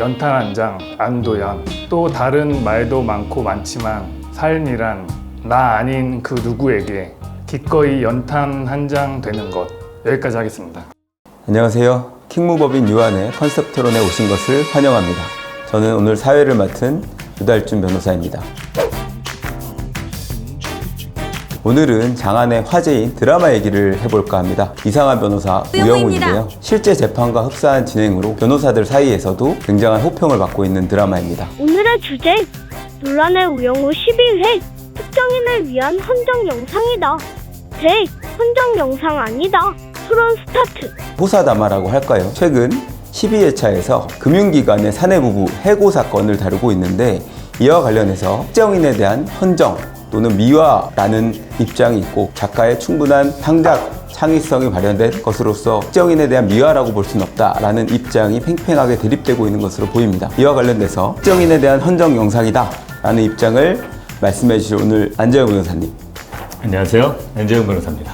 연탄 한 장, 안도연. 또 다른 말도 많고 많지만 삶이란 나 아닌 그 누구에게 기꺼이 연탄 한 장 되는 것. 여기까지 하겠습니다. 안녕하세요. 킹무법인 유한의 컨셉 토론에 오신 것을 환영합니다. 저는 오늘 사회를 맡은 유달준 변호사입니다. 오늘은 장안의 화제인 드라마 얘기를 해볼까 합니다. 이상한 변호사 우영우인데요. 실제 재판과 흡사한 진행으로 변호사들 사이에서도 굉장한 호평을 받고 있는 드라마입니다. 오늘의 주제, 논란의 우영우 11회 특정인을 위한 헌정 영상이다. 헌정 영상 아니다. 토론 스타트. 호사다마라고 할까요? 최근 12회차에서 금융기관의 사내부부 해고 사건을 다루고 있는데, 이와 관련해서 특정인에 대한 헌정 또는 미화라는 입장이 있고, 작가의 충분한 창작 창의성이 발현된 것으로서 특정인에 대한 미화라고 볼 수는 없다라는 입장이 팽팽하게 대립되고 있는 것으로 보입니다. 이와 관련돼서 특정인에 대한 헌정 영상이다 라는 입장을 말씀해 주실 오늘 안재영 변호사님. 안녕하세요. 안재영 변호사입니다.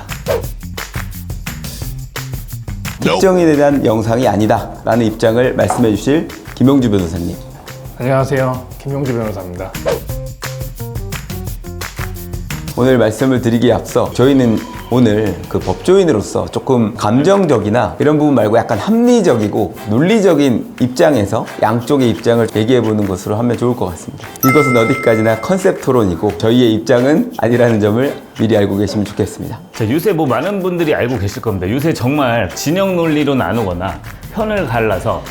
특정인에 대한 영상이 아니다 라는 입장을 말씀해 주실 김용주 변호사님. 안녕하세요. 김용주 변호사입니다. 오늘 말씀을 드리기에 앞서 저희는 오늘 그 법조인으로서 조금 감정적이나 이런 부분 말고 약간 합리적이고 논리적인 입장에서 양쪽의 입장을 얘기해보는 것으로 하면 좋을 것 같습니다. 이것은 어디까지나 컨셉 토론이고 저희의 입장은 아니라는 점을 미리 알고 계시면 좋겠습니다. 자, 요새 많은 분들이 알고 계실 겁니다. 요새 정말 진영 논리로 나누거나 편을 갈라서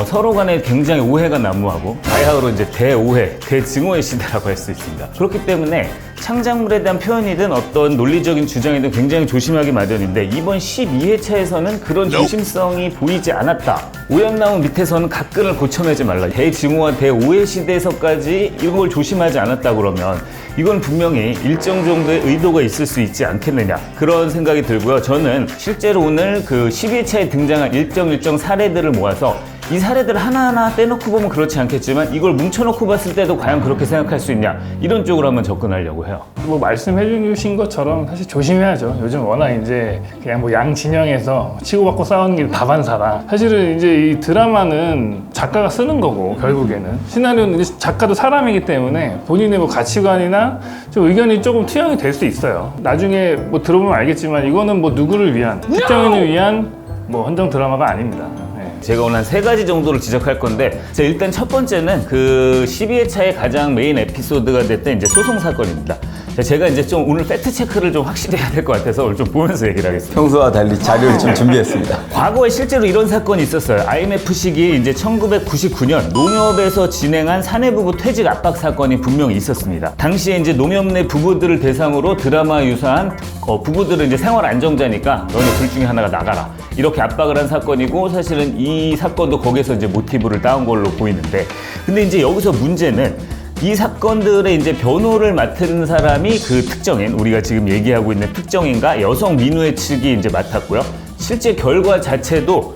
서로 간에 굉장히 오해가 난무하고 바야흐로 이제 대오해, 대증오의 시대라고 할 수 있습니다. 그렇기 때문에 창작물에 대한 표현이든 어떤 논리적인 주장이든 굉장히 조심하기 마련인데, 이번 12회차에서는 그런 조심성이 보이지 않았다. 오얏나무 밑에서는 각근을 고쳐내지 말라. 대증오와 대오해 시대에서까지 이걸 조심하지 않았다 그러면 이건 분명히 일정 정도의 의도가 있을 수 있지 않겠느냐, 그런 생각이 들고요. 저는 실제로 오늘 그 12회차에 등장한 일정 사례들을 모아서 이 사례들을 하나하나 떼놓고 보면 그렇지 않겠지만 이걸 뭉쳐놓고 봤을 때도 과연 그렇게 생각할 수 있냐, 이런 쪽으로 한번 접근하려고 해요. 말씀해 주신 것처럼 사실 조심해야죠. 요즘 워낙 이제 그냥 양 진영에서 치고받고 싸우는 게 다반사라. 사실은 이제 이 드라마는 작가가 쓰는 거고, 결국에는 시나리오는 이제 작가도 사람이기 때문에 본인의 가치관이나 좀 의견이 조금 투영이 될 수 있어요. 나중에 들어보면 알겠지만 이거는 누구를 위한, 특정인을 위한 헌정 드라마가 아닙니다. 제가 오늘 한 3가지 정도를 지적할 건데, 일단 첫 번째는 그 12회차의 가장 메인 에피소드가 됐던 이제 소송 사건입니다. 제가 이제 좀 오늘 팩트 체크를 좀 확실히 해야 될 것 같아서 오늘 좀 보면서 얘기를 하겠습니다. 평소와 달리 자료를 좀 준비했습니다. 과거에 실제로 이런 사건이 있었어요. IMF 시기에 이제 1999년 농협에서 진행한 사내부부 퇴직 압박 사건이 분명히 있었습니다. 당시에 이제 농협 내 부부들을 대상으로 드라마 유사한 부부들은 이제 생활 안정자니까 너네 둘 중에 하나가 나가라, 이렇게 압박을 한 사건이고, 사실은 이 사건도 거기서 이제 모티브를 따온 걸로 보이는데, 근데 이제 여기서 문제는 이 사건들의 이제 변호를 맡은 사람이 그 특정인, 우리가 지금 얘기하고 있는 특정인과 여성 민우회 측이 이제 맡았고요. 실제 결과 자체도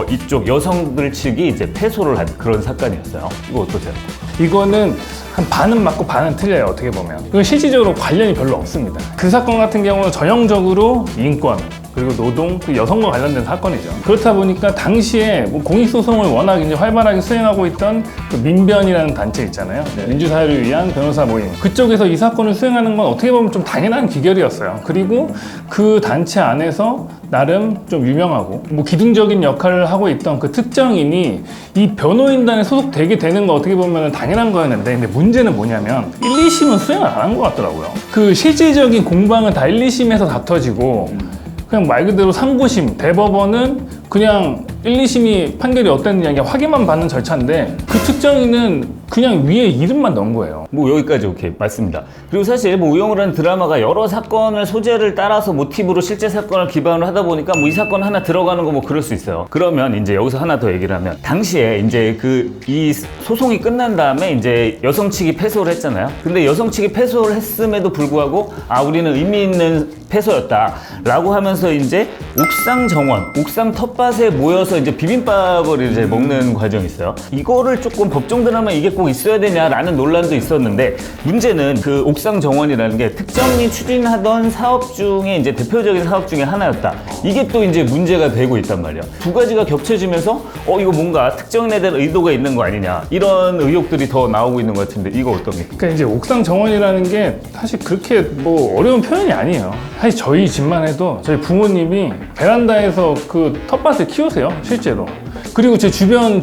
이쪽 여성들 측이 이제 패소를 한 그런 사건이었어요. 이거 어떠세요? 이거는 한 반은 맞고 반은 틀려요, 어떻게 보면. 이건 실질적으로 관련이 별로 없습니다. 그 사건 같은 경우는 전형적으로 인권, 그리고 노동, 여성과 관련된 사건이죠. 그렇다 보니까 당시에 공익소송을 워낙 이제 활발하게 수행하고 있던 그 민변이라는 단체 있잖아요. 민주사회를 위한 변호사 모임. 그쪽에서 이 사건을 수행하는 건 어떻게 보면 좀 당연한 기결이었어요. 그리고 그 단체 안에서 나름 좀 유명하고 기둥적인 역할을 하고 있던 그 특정인이 이 변호인단에 소속되게 되는 거 어떻게 보면 당연한 거였는데, 근데 문제는 뭐냐면 1, 2심은 수행을 안 한 것 같더라고요. 그 실질적인 공방은 다 1, 2심에서 다퉈지고 그냥 말 그대로 상고심, 대법원은 그냥 1, 2심이 판결이 어땠느냐 그냥 확인만 받는 절차인데, 그 특정인은 그냥 위에 이름만 넣은 거예요. 여기까지 오케이, 맞습니다. 그리고 사실 우영우라는 드라마가 여러 사건을 소재를 따라서 모티브로 실제 사건을 기반으로 하다 보니까 이 사건 하나 들어가는 거 그럴 수 있어요. 그러면 이제 여기서 하나 더 얘기를 하면, 당시에 이제 이 소송이 끝난 다음에 이제 여성 측이 패소를 했잖아요. 근데 여성 측이 패소를 했음에도 불구하고 우리는 의미 있는 패소였다라고 하면서 이제 옥상 정원, 옥상 텃밭에 모여서 이제 비빔밥을 이제 먹는 과정이 있어요. 이거를 조금 법정 드라마에 이게 꼭 꼭 있어야 되냐라는 논란도 있었는데 문제는 그 옥상 정원이라는 게 특정인이 추진하던 사업 중에 이제 대표적인 사업 중에 하나였다. 이게 또 이제 문제가 되고 있단 말이야. 두 가지가 겹쳐지면서 이거 뭔가 특정인에 대한 의도가 있는 거 아니냐 이런 의혹들이 더 나오고 있는 것 같은데 이거 어떻습니까? 그러니까 이제 옥상 정원이라는 게 사실 그렇게 뭐 어려운 표현이 아니에요. 사실 저희 집만 해도 저희 부모님이 베란다에서 그 텃밭을 키우세요, 실제로. 그리고 제 주변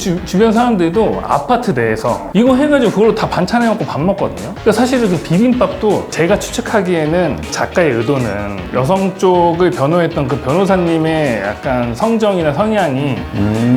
사람들도 아파트 내에서 이거 해가지고 그걸로 다 반찬해갖고 밥 먹거든요. 그러니까 사실은 그 비빔밥도 제가 추측하기에는 작가의 의도는 여성 쪽을 변호했던 그 변호사님의 약간 성정이나 성향이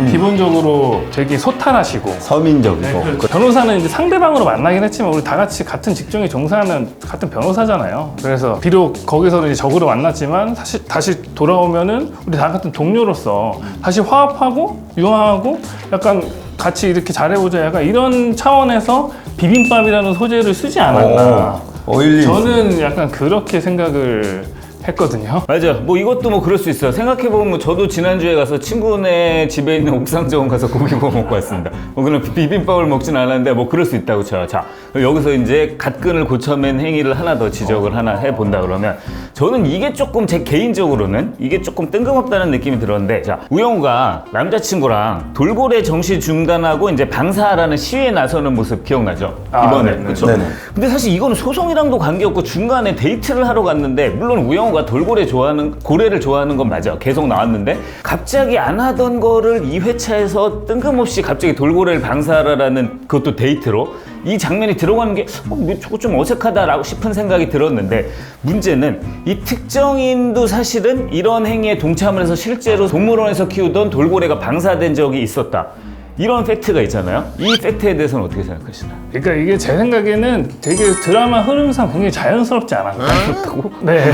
기본적으로 되게 소탈하시고 서민적이고. 그 변호사는 이제 상대방으로 만나긴 했지만 우리 다 같이 같은 직종에 종사하는 같은 변호사잖아요. 그래서 비록 거기서 이제 적으로 만났지만 사실 다시 돌아오면은 우리 다 같은 동료로서 다시 화합하고 유화하고 약간 같이 이렇게 잘해보자 약간 이런 차원에서 비빔밥이라는 소재를 쓰지 않았나. 일리 저는 약간 그렇게 생각을 했거든요. 맞아. 뭐 이것도 뭐 그럴 수 있어요. 생각해보면 뭐 저도 지난주에 가서 친구네 집에 있는 옥상정원 가서 고기 구워 먹고 왔습니다. 그냥 비빔밥을 먹진 않았는데 뭐 그럴 수 있다고 쳐요. 자, 여기서 이제 갓근을 고쳐맨 행위를 하나 더 지적을 하나 해본다 그러면 저는 이게 조금 제 개인적으로는 이게 조금 뜬금없다는 느낌이 들었는데 자, 우영우가 남자친구랑 돌고래 정시 중단하고 이제 방사하라는 시위에 나서는 모습 기억나죠? 이번에. 네네. 그쵸? 네네. 근데 사실 이거는 소송이랑도 관계없고 중간에 데이트를 하러 갔는데 물론 우영우가 고래를 좋아하는 건 맞아. 계속 나왔는데 갑자기 안 하던 거를 2회차에서 뜬금없이 갑자기 돌고래를 방사하라는 그것도 데이트로 이 장면이 들어가는 게 저거 좀 어색하다라고 싶은 생각이 들었는데 문제는 이 특정인도 사실은 이런 행위에 동참을 해서 실제로 동물원에서 키우던 돌고래가 방사된 적이 있었다. 이런 팩트가 있잖아요. 이 팩트에 대해서는 어떻게 생각하시나요? 그러니까 이게 제 생각에는 되게 드라마 흐름상 굉장히 자연스럽지 않았나? 그렇다고? 네.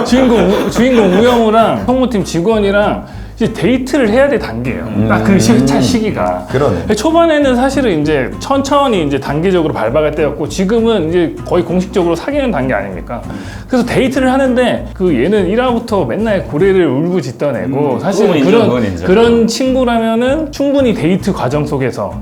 주인공 우영우랑 성모팀 직원이랑 이제 데이트를 해야 될 단계예요. 딱 그 시차 시기가. 그러네. 초반에는 사실은 이제 천천히 이제 단계적으로 밟아갈 때였고 지금은 이제 거의 공식적으로 사귀는 단계 아닙니까? 그래서 데이트를 하는데 그 얘는 1화부터 맨날 고래를 울고짖던 애고 사실 그런 친구라면은 충분히 데이트 과정 속에서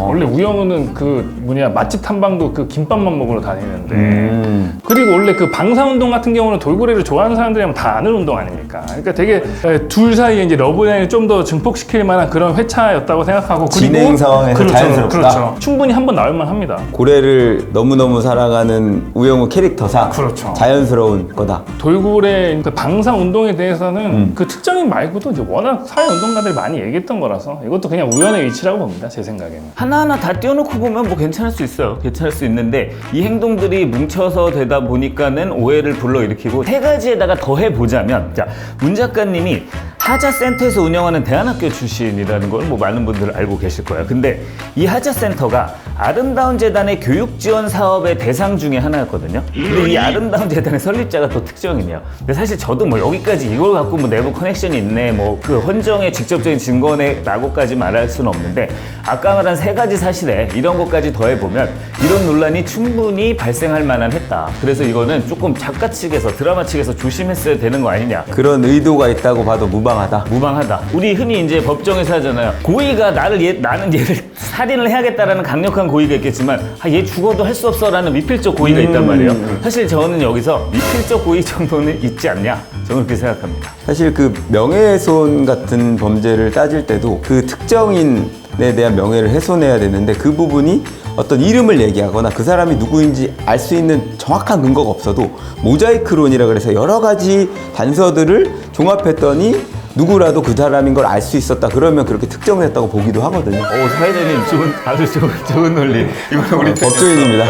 원래 우영우는 그 맛집 탐방도 그 김밥만 먹으러 다니는데 그리고 원래 그 방사운동 같은 경우는 돌고래를 좋아하는 사람들이면 다 아는 운동 아닙니까? 그러니까 되게 둘 사이에 이제 러브라인을 좀 더 증폭시킬 만한 그런 회차였다고 생각하고 그리고 진행 상황에서 자연스럽다. 그렇죠. 충분히 한번 나올만 합니다. 고래를 너무너무 사랑하는 우영우 캐릭터상 그렇죠. 자연스러운 거다. 돌고래 그 방사 운동에 대해서는 그 특정인 말고도 이제 워낙 사회 운동가들이 많이 얘기했던 거라서 이것도 그냥 우연의 일치라고 봅니다. 제 생각에는. 하나하나 다 띄워놓고 보면 뭐 괜찮을 수 있어요. 괜찮을 수 있는데 이 행동들이 뭉쳐서 되다 보니까는 오해를 불러일으키고 세 가지에다가 더 해보자면 자, 문 작가님이 하자센터에서 운영하는 대안학교 출신이라는 걸 뭐 많은 분들 알고 계실 거예요. 근데 이 하자센터가 아름다운 재단의 교육 지원 사업의 대상 중에 하나였거든요. 근데 이 아름다운 재단의 설립자가 또 특정인이에요. 근데 사실 저도 뭐 여기까지 이걸 갖고 뭐 내부 커넥션이 있네, 뭐 그 헌정의 직접적인 증거네라고까지 말할 수는 없는데 아까 말한 세 가지 사실에 이런 것까지 더해보면 이런 논란이 충분히 발생할 만한 했다. 그래서 이거는 조금 작가 측에서 드라마 측에서 조심했어야 되는 거 아니냐. 그런 의도가 있다고 봐도 무방하다. 무방하다. 우리 흔히 이제 법정에서 하잖아요. 고의가 나는 얘를 살인을 해야겠다라는 강력한 고의가 있겠지만 얘 죽어도 할 수 없어라는 미필적 고의가 있단 말이에요. 사실 저는 여기서 미필적 고의 정도는 있지 않냐. 저는 그렇게 생각합니다. 사실 그 명예훼손 같은 범죄를 따질 때도 그 특정인에 대한 명예를 훼손해야 되는데 그 부분이 어떤 이름을 얘기하거나 그 사람이 누구인지 알 수 있는 정확한 근거가 없어도 모자이크론이라 그래서 여러 가지 단서들을 종합했더니 누구라도 그 사람인 걸 알 수 있었다 그러면 그렇게 특정했다고 보기도 하거든요. 사회자님 아주 좋은 논리. 이거는 우리 법조인입니다.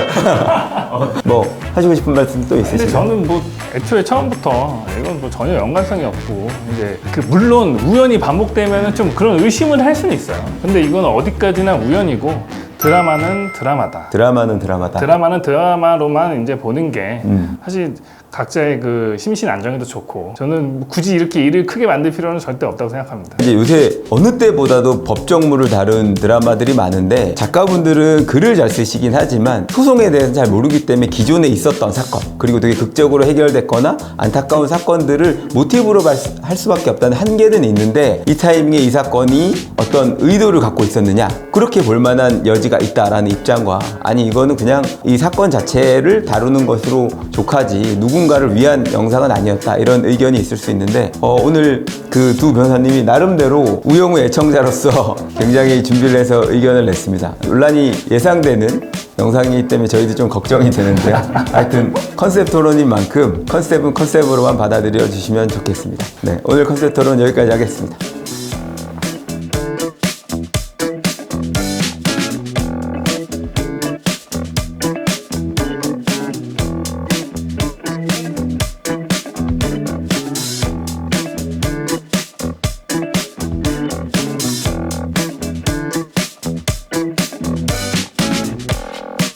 뭐 하시고 싶은 말씀 또 근데 있으시죠? 저는 뭐 애초에 처음부터 이건 뭐 전혀 연관성이 없고 이제 물론 우연히 반복되면은 좀 그런 의심을 할 수는 있어요. 근데 이건 어디까지나 우연이고 드라마는 드라마다. 드라마는 드라마다. 드라마는 드라마로만 이제 보는 게 사실 각자의 그 심신 안정에도 좋고 저는 굳이 이렇게 일을 크게 만들 필요는 절대 없다고 생각합니다. 이제 요새 어느 때보다도 법정물을 다룬 드라마들이 많은데 작가분들은 글을 잘 쓰시긴 하지만 소송에 대해서 잘 모르기 때문에 기존에 있었던 사건 그리고 되게 극적으로 해결됐거나 안타까운 사건들을 모티브로 할 수밖에 없다는 한계는 있는데 이 타이밍에 이 사건이 어떤 의도를 갖고 있었느냐 그렇게 볼 만한 여지가 있다라는 입장과 아니 이거는 그냥 이 사건 자체를 다루는 것으로 족하지 누군가를 위한 영상은 아니었다 이런 의견이 있을 수 있는데 오늘 그 두 변호사님이 나름대로 우영우 애청자로서 굉장히 준비를 해서 의견을 냈습니다. 논란이 예상되는 영상이기 때문에 저희도 좀 걱정이 되는데요. 하여튼 컨셉 토론인 만큼 컨셉은 컨셉으로만 받아들여 주시면 좋겠습니다. 네, 오늘 컨셉 토론 여기까지 하겠습니다.